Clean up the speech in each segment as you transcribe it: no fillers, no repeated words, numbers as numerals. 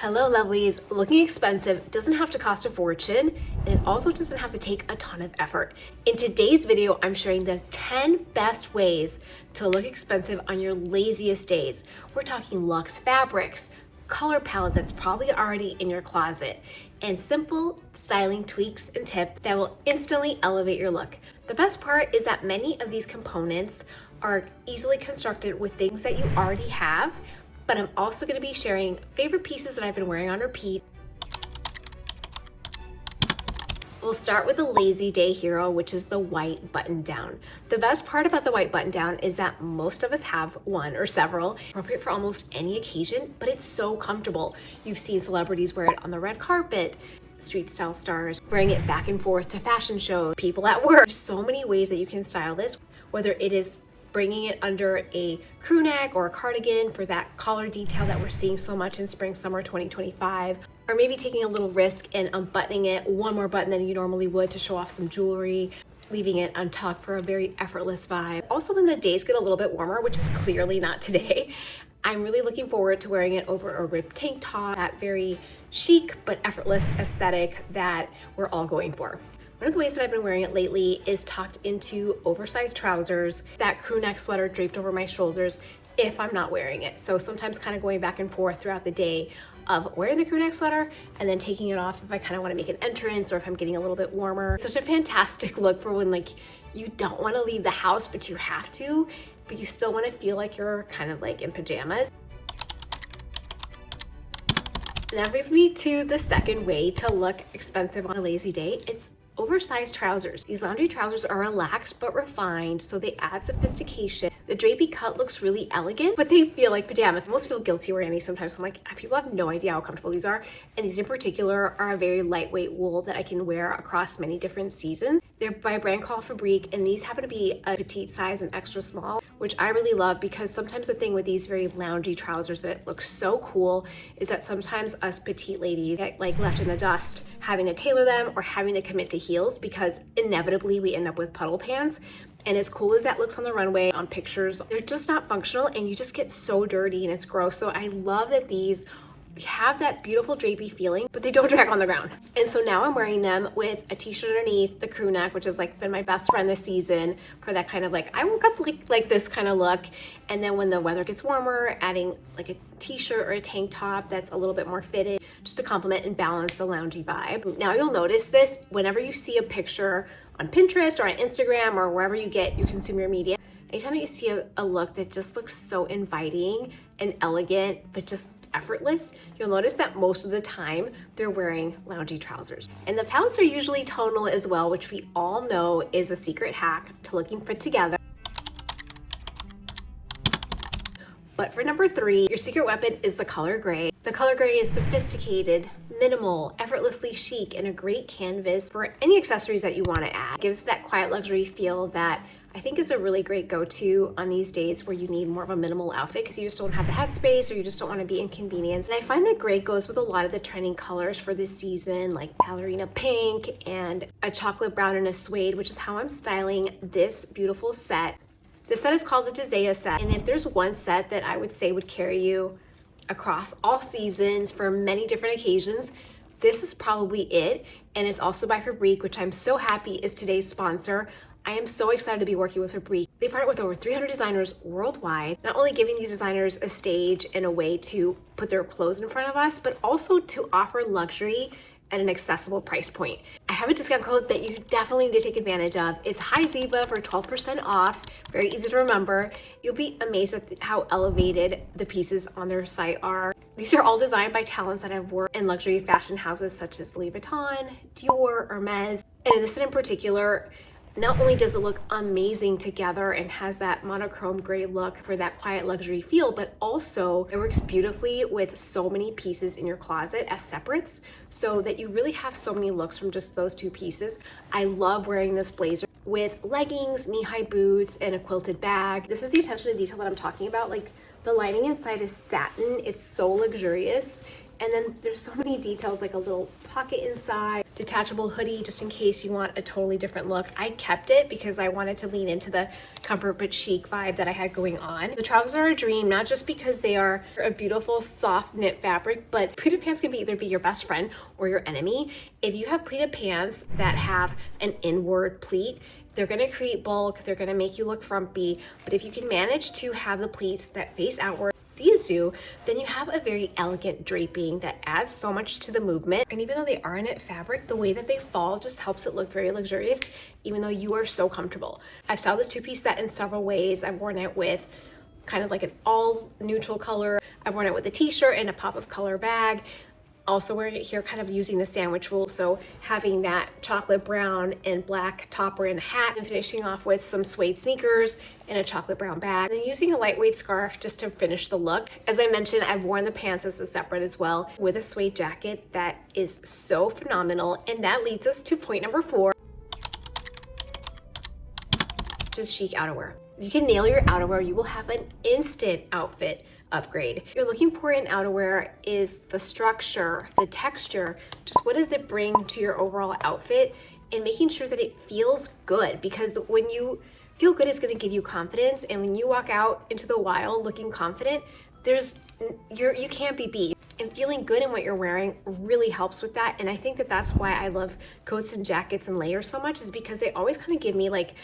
Hello lovelies, looking expensive doesn't have to cost a fortune, and it also doesn't have to take a ton of effort. In today's video, I'm sharing the 10 best ways to look expensive on your laziest days. We're talking luxe fabrics, color palette that's probably already in your closet, and simple styling tweaks and tips that will instantly elevate your look. The best part is that many of these components are easily constructed with things that you already have, but I'm also going to be sharing favorite pieces that I've been wearing on repeat. We'll start with the lazy day hero, which is the white button down. The best part about the white button down is that most of us have one or several, appropriate for almost any occasion, but it's so comfortable. You've seen celebrities wear it on the red carpet, street style stars wearing it back and forth to fashion shows, people at work. There's so many ways that you can style this, whether it is bringing it under a crew neck or a cardigan for that collar detail that we're seeing so much in spring summer 2025, or maybe taking a little risk and unbuttoning it one more button than you normally would to show off some jewelry, leaving it untucked for a very effortless vibe. Also, when the days get a little bit warmer, which is clearly not today, I'm really looking forward to wearing it over a ripped tank top, that very chic but effortless aesthetic that we're all going for. One of the ways that I've been wearing it lately is tucked into oversized trousers, that crew neck sweater draped over my shoulders if I'm not wearing it. So sometimes kind of going back and forth throughout the day of wearing the crew neck sweater and then taking it off if I kind of want to make an entrance or if I'm getting a little bit warmer. Such a fantastic look for when like you don't want to leave the house, but you have to, but you still want to feel like you're kind of like in pajamas. And that brings me to the second way to look expensive on a lazy day. It's oversized trousers. These laundry trousers are relaxed but refined, so they add sophistication. The drapey cut looks really elegant, but they feel like pajamas. I almost feel guilty wearing these sometimes. I'm like, people have no idea how comfortable these are. And these in particular are a very lightweight wool that I can wear across many different seasons. They're by a brand called Fabrique, and these happen to be a petite size and extra small, which I really love because sometimes the thing with these very loungy trousers that look so cool is that sometimes us petite ladies get like left in the dust having to tailor them or having to commit to heels because inevitably we end up with puddle pants. And as cool as that looks on the runway on pictures, they're just not functional and you just get so dirty and it's gross. So I love that these have that beautiful drapey feeling, but they don't drag on the ground. And so now I'm wearing them with a t-shirt underneath, the crew neck, which has like been my best friend this season for that kind of like, I woke up like this kind of look. And then when the weather gets warmer, adding like a t-shirt or a tank top that's a little bit more fitted, just to complement and balance the loungy vibe. Now you'll notice this whenever you see a picture on Pinterest or on Instagram or wherever you consume your media. Anytime you see a look that just looks so inviting and elegant, but just effortless, you'll notice that most of the time they're wearing loungy trousers. And the palettes are usually tonal as well, which we all know is a secret hack to looking put together. But for number 3, your secret weapon is the color gray. The color gray is sophisticated, minimal, effortlessly chic, and a great canvas for any accessories that you want to add. It gives that quiet luxury feel that I think is a really great go-to on these days where you need more of a minimal outfit because you just don't have the headspace or you just don't want to be inconvenienced. And I find that gray goes with a lot of the trending colors for this season, like ballerina pink and a chocolate brown and a suede, which is how I'm styling this beautiful set. The set is called the Ziba set, and if there's one set that I would say would carry you across all seasons for many different occasions, this is probably it. And it's also by Fabrique, which I'm so happy is today's sponsor. I am so excited to be working with Fabrique. They partner with over 300 designers worldwide, not only giving these designers a stage and a way to put their clothes in front of us, but also to offer luxury at an accessible price point. I have a discount code that you definitely need to take advantage of. It's Ziba for 12% off, very easy to remember. You'll be amazed at how elevated the pieces on their site are. These are all designed by talents that have worked in luxury fashion houses such as Louis Vuitton, Dior, Hermes. And in this set in particular, not only does it look amazing together and has that monochrome gray look for that quiet luxury feel, but also it works beautifully with so many pieces in your closet as separates so that you really have so many looks from just those two pieces. I love wearing this blazer with leggings, knee-high boots, and a quilted bag. This is the attention to detail that I'm talking about. Like the lining inside is satin. It's so luxurious. And then there's so many details, like a little pocket inside detachable hoodie just in case you want a totally different look. I kept it because I wanted to lean into the comfort but chic vibe that I had going on. The trousers are a dream, not just because they are a beautiful soft knit fabric, but pleated pants can either be your best friend or your enemy. If you have pleated pants that have an inward pleat, they're gonna create bulk, they're gonna make you look frumpy, but if you can manage to have the pleats that face outward, these do, then you have a very elegant draping that adds so much to the movement. And even though they are knit fabric, the way that they fall just helps it look very luxurious, even though you are so comfortable. I've styled this two-piece set in several ways. I've worn it with kind of like an all neutral color. I've worn it with a t-shirt and a pop of color bag. Also wearing it here, kind of using the sandwich rule, so having that chocolate brown and black topper and hat, and finishing off with some suede sneakers and a chocolate brown bag, and then using a lightweight scarf just to finish the look. As I mentioned, I've worn the pants as a separate as well with a suede jacket that is so phenomenal. And that leads us to point number 4, which is chic outerwear. You can nail your outerwear, you will have an instant outfit upgrade. What you're looking for in outerwear is the structure, the texture, just what does it bring to your overall outfit, and making sure that it feels good, because when you feel good, it's going to give you confidence, and when you walk out into the wild looking confident, you can't be beat. And feeling good in what you're wearing really helps with that. And I think that that's why I love coats and jackets and layers so much, is because they always kind of give me like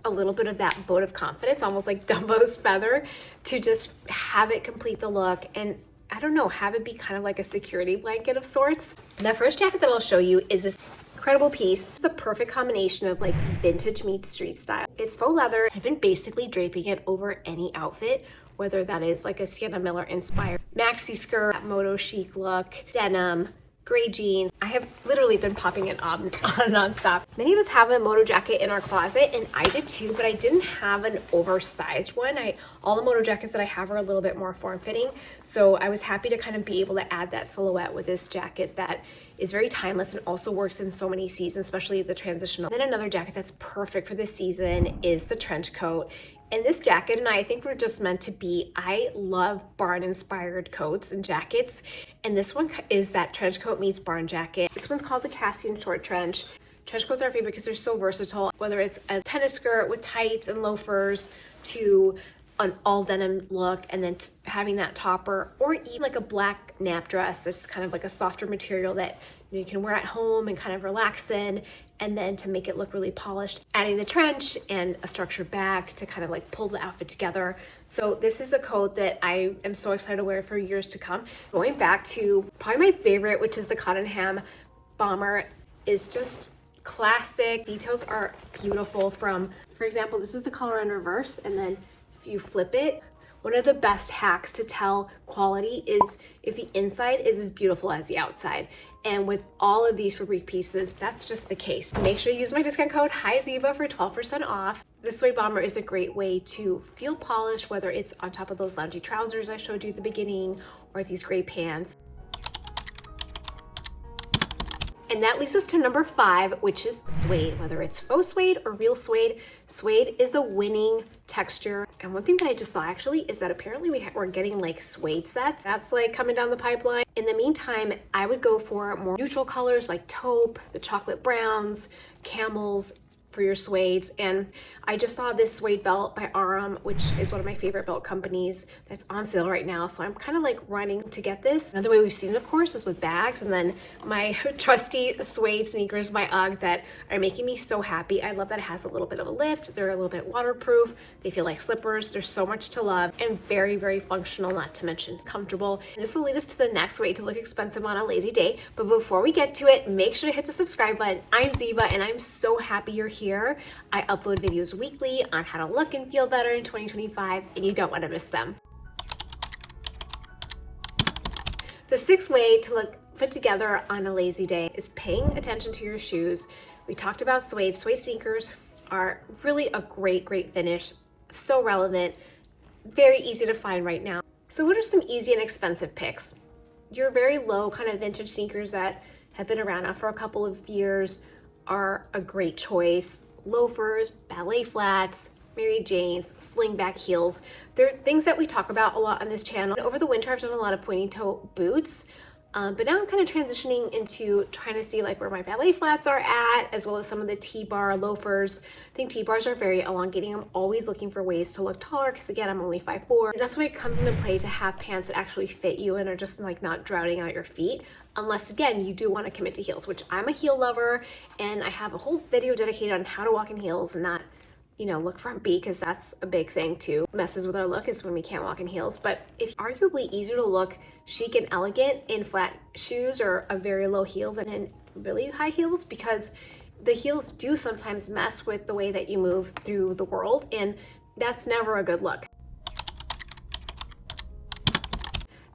a little bit of that vote of confidence, almost like Dumbo's feather, to just have it complete the look. And I don't know, have it be kind of like a security blanket of sorts. The first jacket that I'll show you is this incredible piece. It's the perfect combination of like vintage meets street style. It's faux leather. I've been basically draping it over any outfit, whether that is like a Sienna Miller inspired maxi skirt, moto chic look, denim, gray jeans. I have literally been popping it on nonstop. Many of us have a moto jacket in our closet, and I did too, but I didn't have an oversized one. All the moto jackets that I have are a little bit more form-fitting, so I was happy to kind of be able to add that silhouette with this jacket that is very timeless and also works in so many seasons, especially the transitional. Then another jacket that's perfect for this season is the trench coat. And this jacket and I think we're just meant to be. I love barn inspired coats and jackets, and this one is that trench coat meets barn jacket. This one's called the Cassian short trench. Trench coats are favorite because they're so versatile, whether it's a tennis skirt with tights and loafers to an all denim look, and then having that topper, or even like a black nap dress. It's kind of like a softer material that you can wear at home and kind of relax in, and then to make it look really polished, adding the trench and a structured bag to kind of like pull the outfit together. So this is a coat that I am so excited to wear for years to come. Going back to probably my favorite, which is the Cotton Ham bomber, is just classic. Details are beautiful. For example, this is the color in reverse, and then if you flip it, one of the best hacks to tell quality is if the inside is as beautiful as the outside. And with all of these Fabrique pieces, that's just the case. Make sure you use my discount code Ziba for 12% off. This suede bomber is a great way to feel polished, whether it's on top of those loungy trousers I showed you at the beginning, or these gray pants. And that leads us to number 5, which is suede. Whether it's faux suede or real suede, suede is a winning texture. And one thing that I just saw actually is that apparently we're getting like suede sets. That's like coming down the pipeline. In the meantime, I would go for more neutral colors like taupe, the chocolate browns, camels for your suedes. And I just saw this suede belt by Aram, which is one of my favorite belt companies, that's on sale right now. So I'm kind of like running to get this. Another way we've seen it, of course, is with bags, and then my trusty suede sneakers by UGG that are making me so happy. I love that it has a little bit of a lift. They're a little bit waterproof. They feel like slippers. There's so much to love, and very, very functional, not to mention comfortable. And this will lead us to the next way to look expensive on a lazy day. But before we get to it, make sure to hit the subscribe button. I'm Ziba, and I'm so happy you're here. I upload videos weekly on how to look and feel better in 2025, and you don't want to miss them. The 6th way to look put together on a lazy day is paying attention to your shoes. We talked about suede. Suede sneakers are really a great finish, so relevant, very easy to find right now. So what are some easy and expensive picks? Your very low kind of vintage sneakers that have been around now for a couple of years are a great choice. Loafers, ballet flats, Mary Janes, slingback heels. They're things that we talk about a lot on this channel. Over the winter, I've done a lot of pointy toe boots. But now I'm kind of transitioning into trying to see like where my ballet flats are at, as well as some of the T-bar loafers. I think T-bars are very elongating. I'm always looking for ways to look taller because again, I'm only 5'4". And that's when it comes into play to have pants that actually fit you and are just like not drowning out your feet. Unless again, you do want to commit to heels, which I'm a heel lover, and I have a whole video dedicated on how to walk in heels and not, you know, look frumpy, because that's a big thing too. Messes with our look is when we can't walk in heels. But it's arguably easier to look chic and elegant in flat shoes or a very low heel than in really high heels, because the heels do sometimes mess with the way that you move through the world, and that's never a good look.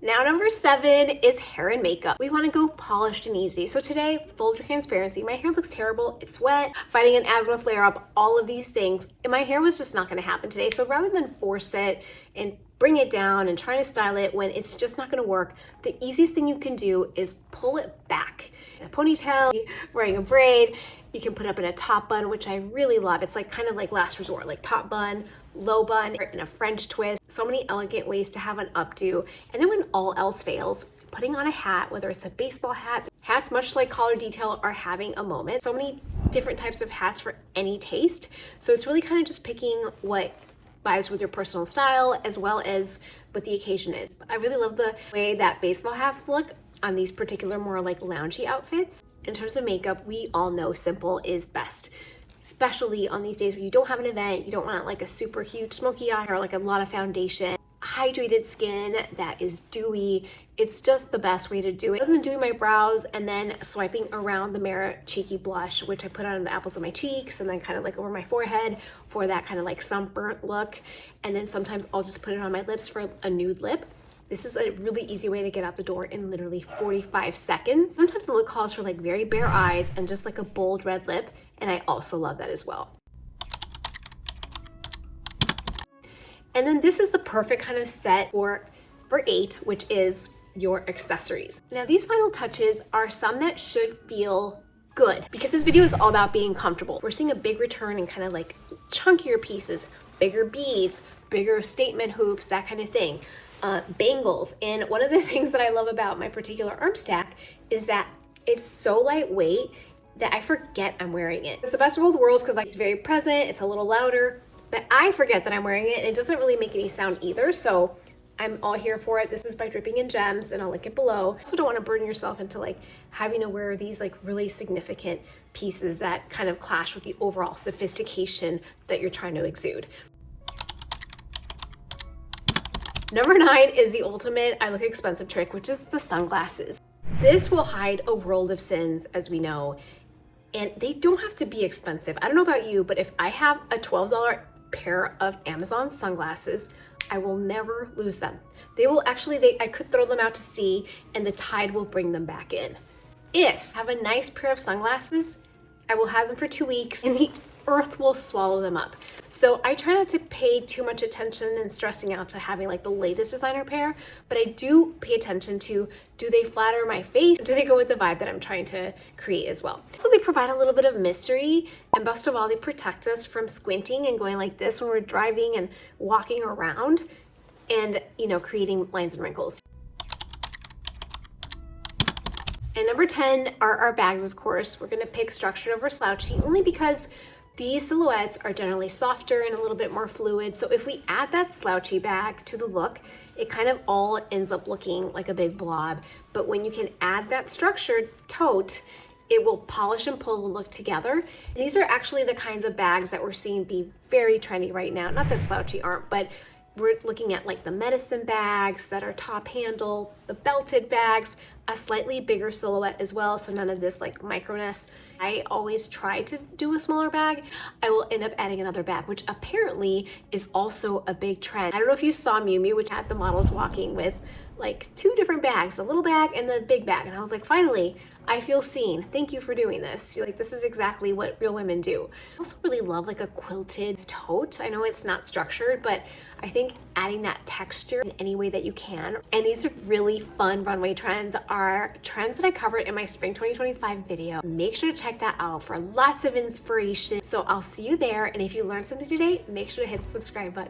Now number 7 is hair and makeup. We want to go polished and easy. So today, full transparency, my hair looks terrible. It's wet, fighting an asthma flare up, all of these things. And my hair was just not going to happen today. So rather than force it and bring it down and try to style it when it's just not going to work, the easiest thing you can do is pull it back. In a ponytail, wearing a braid, you can put up in a top bun, which I really love. It's like kind of like last resort, like top bun, low bun, and a French twist. So many elegant ways to have an updo. And then when all else fails, putting on a hat, whether it's a baseball hat, hats much like collar detail are having a moment. So many different types of hats for any taste. So it's really kind of just picking what vibes with your personal style as well as what the occasion is. I really love the way that baseball hats look on these particular more like loungy outfits. In terms of makeup, we all know simple is best, especially on these days when you don't have an event, you don't want like a super huge smoky eye or like a lot of foundation. Hydrated skin that is dewy, it's just the best way to do it. Other than doing my brows and then swiping around the Merit Cheeky Blush, which I put on the apples of my cheeks and then kind of like over my forehead for that kind of like sunburnt look. And then sometimes I'll just put it on my lips for a nude lip. This is a really easy way to get out the door in literally 45 seconds. Sometimes the look calls for like very bare eyes and just like a bold red lip, and I also love that as well. And then this is the perfect kind of set for 8, which is your accessories. Now these final touches are some that should feel good because this video is all about being comfortable. We're seeing a big return in kind of like chunkier pieces, bigger beads, bigger statement hoops, that kind of thing. Bangles. And one of the things that I love about my particular arm stack is that it's so lightweight that I forget I'm wearing it. It's the best of both worlds because like it's very present, it's a little louder, but I forget that I'm wearing it and it doesn't really make any sound either. So I'm all here for it. This is by Dripping in Gems and I'll link it below. So don't want to burden yourself into like having to wear these like really significant pieces that kind of clash with the overall sophistication that you're trying to exude. Number 9 is the ultimate I look expensive trick, which is the sunglasses. This will hide a world of sins, as we know, and they don't have to be expensive. I don't know about you, but if I have a $12 pair of Amazon sunglasses, I will never lose them. They will actually, I could throw them out to sea and the tide will bring them back in. If I have a nice pair of sunglasses, I will have them for 2 weeks and the earth will swallow them up. So I try not to pay too much attention and stressing out to having like the latest designer pair, but I do pay attention to, do they flatter my face? Do they go with the vibe that I'm trying to create as well? So they provide a little bit of mystery, and best of all, they protect us from squinting and going like this when we're driving and walking around and, you know, creating lines and wrinkles. And number 10 are our bags, of course. We're gonna pick structured over slouchy only because these silhouettes are generally softer and a little bit more fluid. So if we add that slouchy bag to the look, it kind of all ends up looking like a big blob. But when you can add that structured tote, it will polish and pull the look together. And these are actually the kinds of bags that we're seeing be very trendy right now. Not that slouchy aren't, but we're looking at like the medicine bags that are top handle, the belted bags, a slightly bigger silhouette as well. So none of this like microness. I always try to do a smaller bag. I will end up adding another bag, which apparently is also a big trend. I don't know if you saw Miu Miu, which had the models walking with like 2 different bags, a little bag and the big bag. And I was like, finally, I feel seen. Thank you for doing this. Like, this is exactly what real women do. I also really love like a quilted tote. I know it's not structured, but I think adding that texture in any way that you can. And these are really fun runway trends, are trends that I covered in my spring 2025 video. Make sure to check that out for lots of inspiration. So I'll see you there. And if you learned something today, make sure to hit the subscribe button.